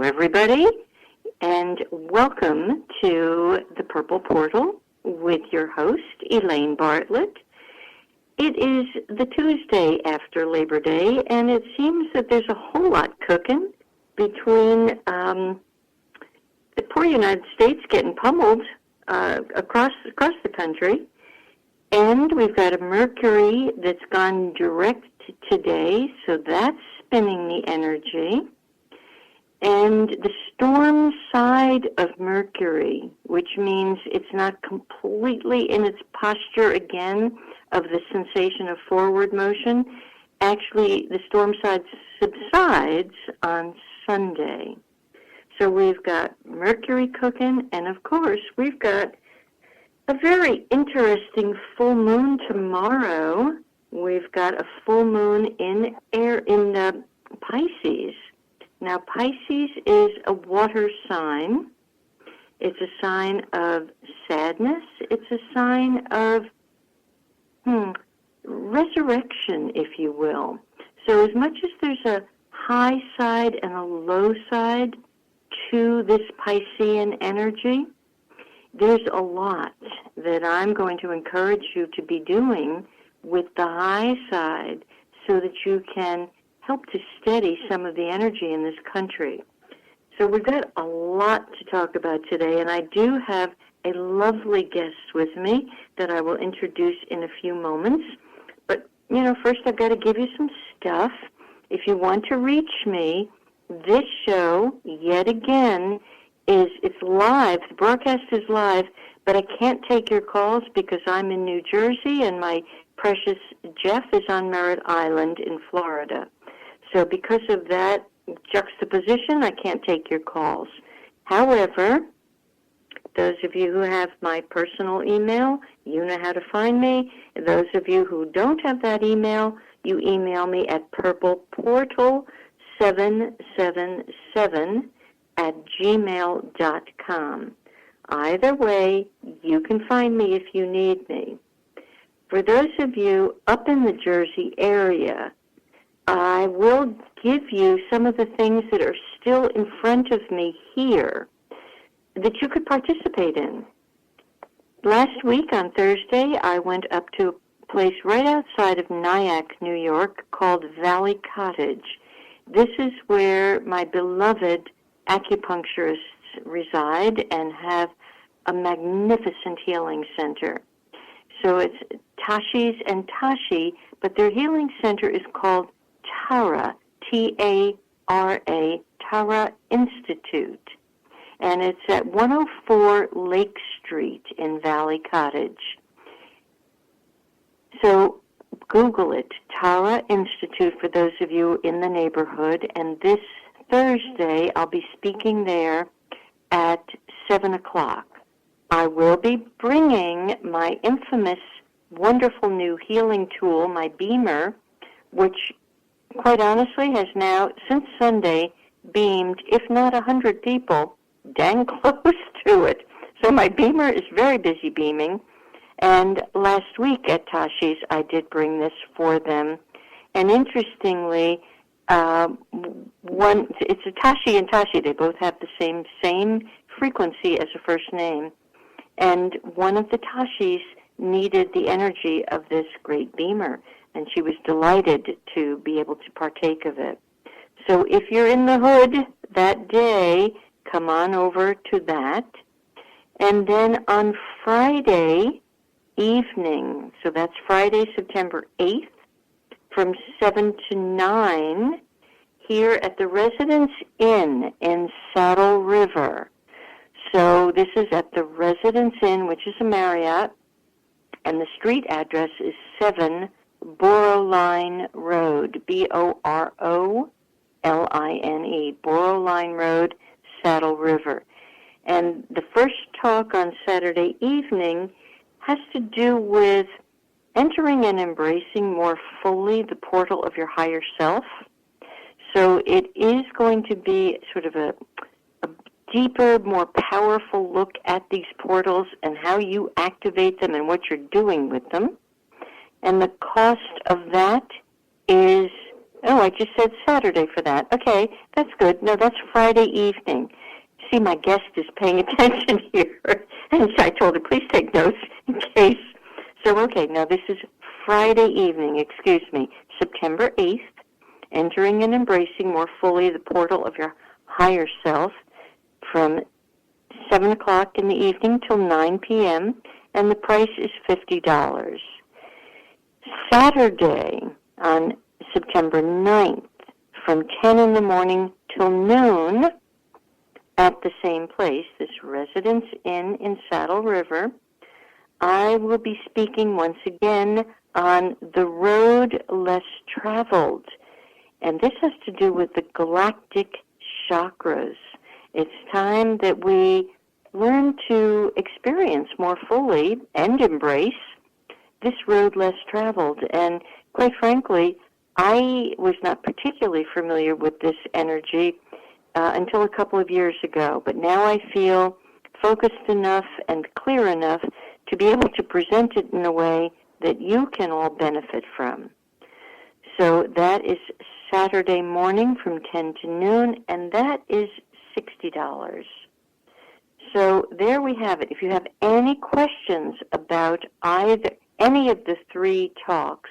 everybody, and welcome to the Purple Portal with your host, Elaine Bartlett. It is the Tuesday after Labor Day, and it seems that there's a whole lot cooking between the poor United States getting pummeled across the country, and we've got a Mercury that's gone direct today, so that's spinning the energy. And the storm side of Mercury, which means it's not completely in its posture again of the sensation of forward motion, actually the storm side subsides on Sunday. So we've got Mercury cooking, and of course we've got a very interesting full moon tomorrow. We've got a full moon in Pisces. Now, Pisces is a water sign. It's a sign of sadness. It's a sign of resurrection, if you will. So as much as there's a high side and a low side to this Piscean energy, there's a lot that I'm going to encourage you to be doing with the high side so that you can help to steady some of the energy in this country. So we've got a lot to talk about today, and I do have a lovely guest with me that I will introduce in a few moments. But, first I've got to give you some stuff. If you want to reach me, this show, yet again, it's live. The broadcast is live, but I can't take your calls because I'm in New Jersey and my precious Jeff is on Merritt Island in Florida. So because of that juxtaposition, I can't take your calls. However, those of you who have my personal email, you know how to find me. Those of you who don't have that email, you email me at purpleportal777@gmail.com. Either way, you can find me if you need me. For those of you up in the Jersey area, I will give you some of the things that are still in front of me here that you could participate in. Last week on Thursday, I went up to a place right outside of Nyack, New York, called Valley Cottage. This is where my beloved acupuncturists reside and have a magnificent healing center. So it's Tashi's and Tashi, but their healing center is called Tara, T-A-R-A, Tara Institute. And it's at 104 Lake Street in Valley Cottage. So Google it, Tara Institute, for those of you in the neighborhood. And this Thursday, I'll be speaking there at 7 o'clock. I will be bringing my infamous, wonderful new healing tool, my Beamer, which quite honestly has now, since Sunday, beamed, if not 100 people, dang close to it. So my Beamer is very busy beaming. And last week at Tashi's, I did bring this for them. And interestingly, it's a Tashi and Tashi. They both have the same frequency as a first name. And one of the Tashis needed the energy of this great Beamer, and she was delighted to be able to partake of it. So if you're in the hood that day, come on over to that. And then on Friday evening, so that's Friday, September 8th, from 7 to 9, here at the Residence Inn in Saddle River. So this is at the Residence Inn, which is a Marriott, and the street address is 7 Boroline Road, B-O-R-O-L-I-N-E, Boroline Road, Saddle River. And the first talk on Saturday evening has to do with entering and embracing more fully the portal of your higher self. So it is going to be sort of a deeper, more powerful look at these portals and how you activate them and what you're doing with them. And the cost of that is Oh, I just said Saturday for that. Okay, that's good. No, that's Friday evening. See, my guest is paying attention here. And so I told her, please take notes in case. So, okay, now this is Friday evening, excuse me, September 8th, entering and embracing more fully the portal of your higher self from 7 o'clock in the evening till 9 p.m., and the price is $50. Saturday on September 9th from 10 in the morning till noon at the same place, this Residence Inn in Saddle River, I will be speaking once again on the road less traveled. And this has to do with the galactic chakras. It's time that we learn to experience more fully and embrace this road less traveled. And quite frankly, I was not particularly familiar with this energy until a couple of years ago. But now I feel focused enough and clear enough to be able to present it in a way that you can all benefit from. So that is Saturday morning from 10 to noon, and that is $60. So there we have it. If you have any questions about any of the three talks,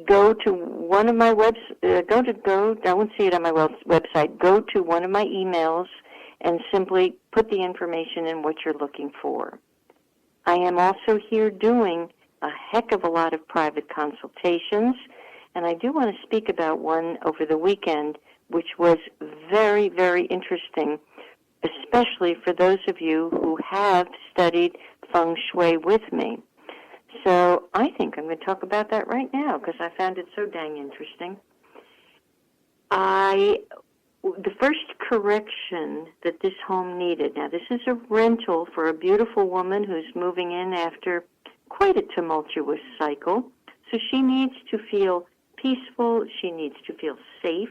go to one of my I won't see it on my website. Go to one of my emails and simply put the information in what you're looking for. I am also here doing a heck of a lot of private consultations, and I do want to speak about one over the weekend, which was very, very interesting, especially for those of you who have studied feng shui with me. So I think I'm going to talk about that right now because I found it so dang interesting. The first correction that this home needed, now this is a rental for a beautiful woman who's moving in after quite a tumultuous cycle. So she needs to feel peaceful, she needs to feel safe,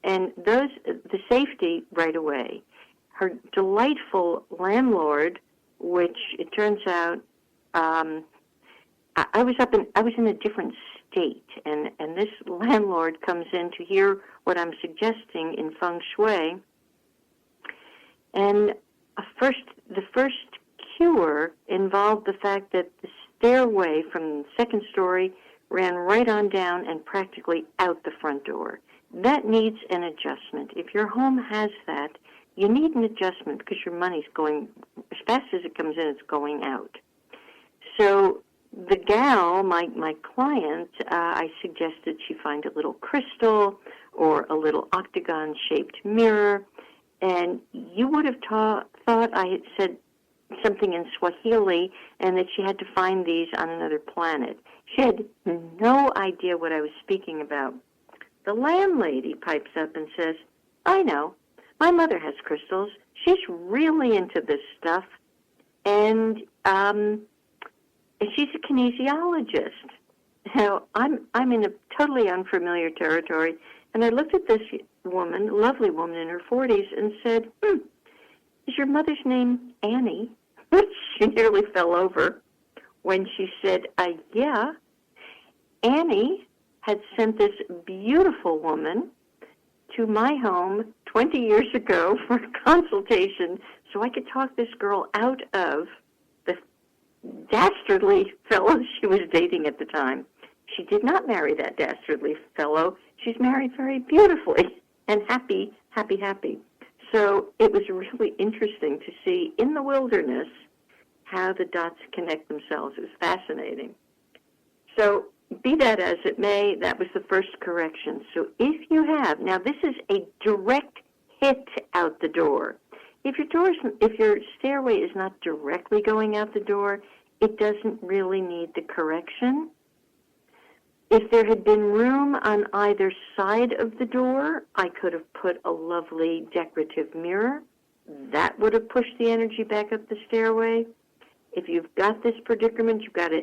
and the safety right away. Her delightful landlord, which it turns out, I was in a different state, and this landlord comes in to hear what I'm suggesting in feng shui. And the first cure involved the fact that the stairway from the second story ran right on down and practically out the front door. That needs an adjustment. If your home has that, you need an adjustment because your money's going, as fast as it comes in, it's going out. So the gal, my client, I suggested she find a little crystal or a little octagon-shaped mirror, and you would have thought I had said something in Swahili and that she had to find these on another planet. She had no idea what I was speaking about. The landlady pipes up and says, I know, my mother has crystals. She's really into this stuff, and she's a kinesiologist. Now, I'm in a totally unfamiliar territory, and I looked at this woman, lovely woman in her 40s, and said, is your mother's name Annie? She nearly fell over when she said, yeah. Annie had sent this beautiful woman to my home 20 years ago for a consultation so I could talk this girl out of the dastardly fellow she was dating at the time. She did not marry that dastardly fellow. She's married very beautifully and happy. So it was really interesting to see in the wilderness how the dots connect themselves. It was fascinating. So be that as it may, that was the first correction. So if you have, now this is a direct hit out the door. If your stairway is not directly going out the door, it doesn't really need the correction. If there had been room on either side of the door, I could have put a lovely decorative mirror. That would have pushed the energy back up the stairway. If you've got this predicament, you've got to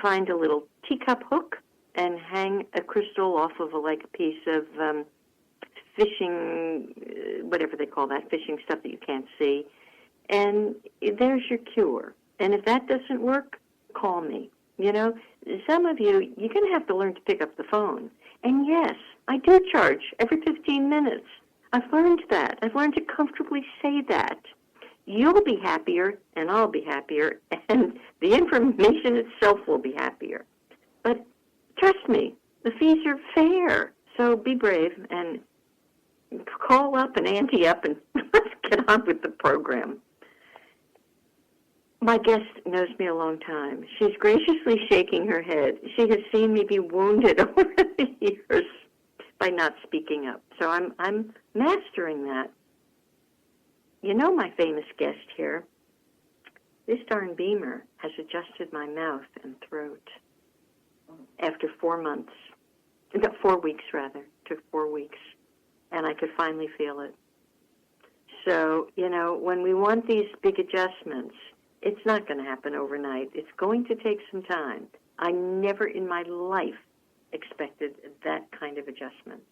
find a little teacup hook and hang a crystal off of a piece of fishing, whatever they call that, fishing stuff that you can't see. And there's your cure. And if that doesn't work, call me. You know, some of you, you're going to have to learn to pick up the phone. And yes, I do charge every 15 minutes. I've learned that. I've learned to comfortably say that. You'll be happier, and I'll be happier, and the information itself will be happier. But trust me, the fees are fair. So be brave and call up and ante up, and let's get on with the program. My guest knows me a long time. She's graciously shaking her head. She has seen me be wounded over the years by not speaking up. So I'm mastering that. You know my famous guest here. This darn beamer has adjusted my mouth and throat after 4 months. 4 weeks, rather. It took 4 weeks. And I could finally feel it. So, when we want these big adjustments, it's not going to happen overnight. It's going to take some time. I never in my life expected that kind of adjustment.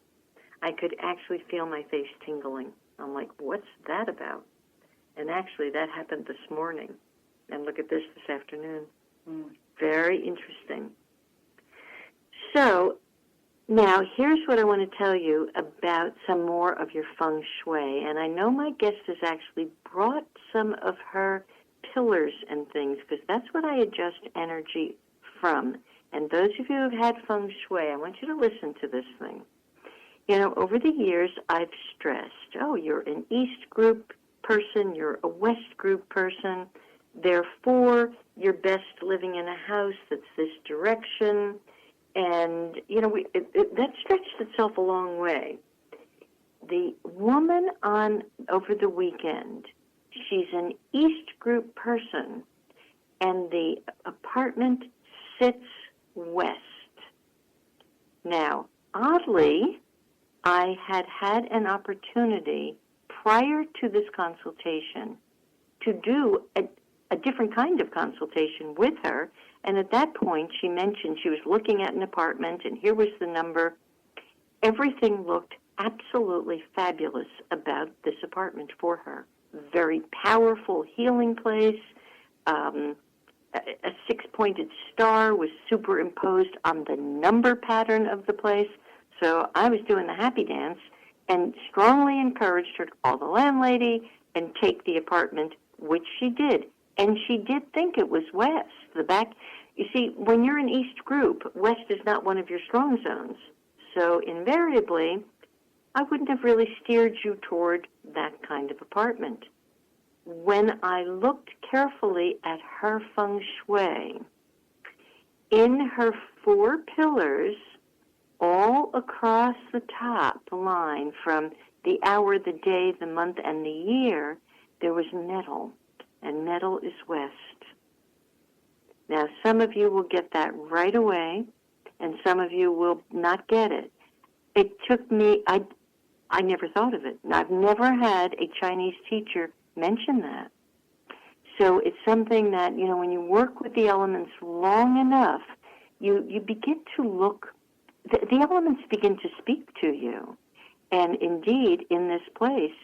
I could actually feel my face tingling. I'm like, what's that about? And actually, that happened this morning. And look at this afternoon. Very interesting. So, now, here's what I want to tell you about some more of your feng shui. And I know my guest has actually brought some of her pillars and things, because that's what I adjust energy from. And those of you who have had feng shui, I want you to listen to this thing. Over the years, I've stressed, you're an East group person, you're a West group person, therefore, you're best living in a house that's this direction. And, that stretched itself a long way. The woman over the weekend, she's an East group person, and the apartment sits west. Now, oddly, I had an opportunity prior to this consultation to do a different kind of consultation with her. And at that point, she mentioned she was looking at an apartment, and here was the number. Everything looked absolutely fabulous about this apartment for her. Very powerful healing place. A six-pointed star was superimposed on the number pattern of the place. So I was doing the happy dance and strongly encouraged her to call the landlady and take the apartment, which she did. And she did think it was west. The back, you see, when you're an East group, west is not one of your strong zones. So invariably, I wouldn't have really steered you toward that kind of apartment. When I looked carefully at her feng shui, in her 4 pillars, all across the top line from the hour, the day, the month, and the year, there was metal. And metal is west. Now, some of you will get that right away, and some of you will not get it. It took me, I never thought of it. I've never had a Chinese teacher mention that. So it's something that, when you work with the elements long enough, you begin to look, the elements begin to speak to you. And indeed, in this place,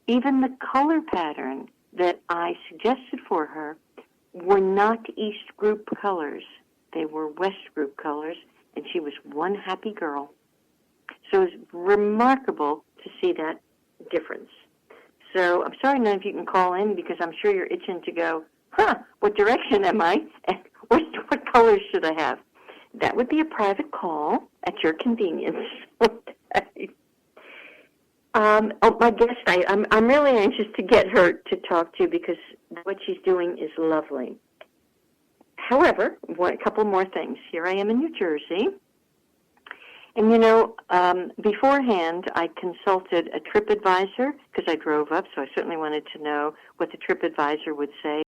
even the color pattern that I suggested for her were not East group colors. They were West group colors, and she was one happy girl. So it was remarkable to see that difference. So I'm sorry none of you can call in, because I'm sure you're itching to go, what direction am I? And what colors should I have? That would be a private call at your convenience. Okay. My guest, I'm really anxious to get her to talk to, because what she's doing is lovely. However, a couple more things. Here I am in New Jersey. And, beforehand, I consulted a TripAdvisor, because I drove up, so I certainly wanted to know what the TripAdvisor would say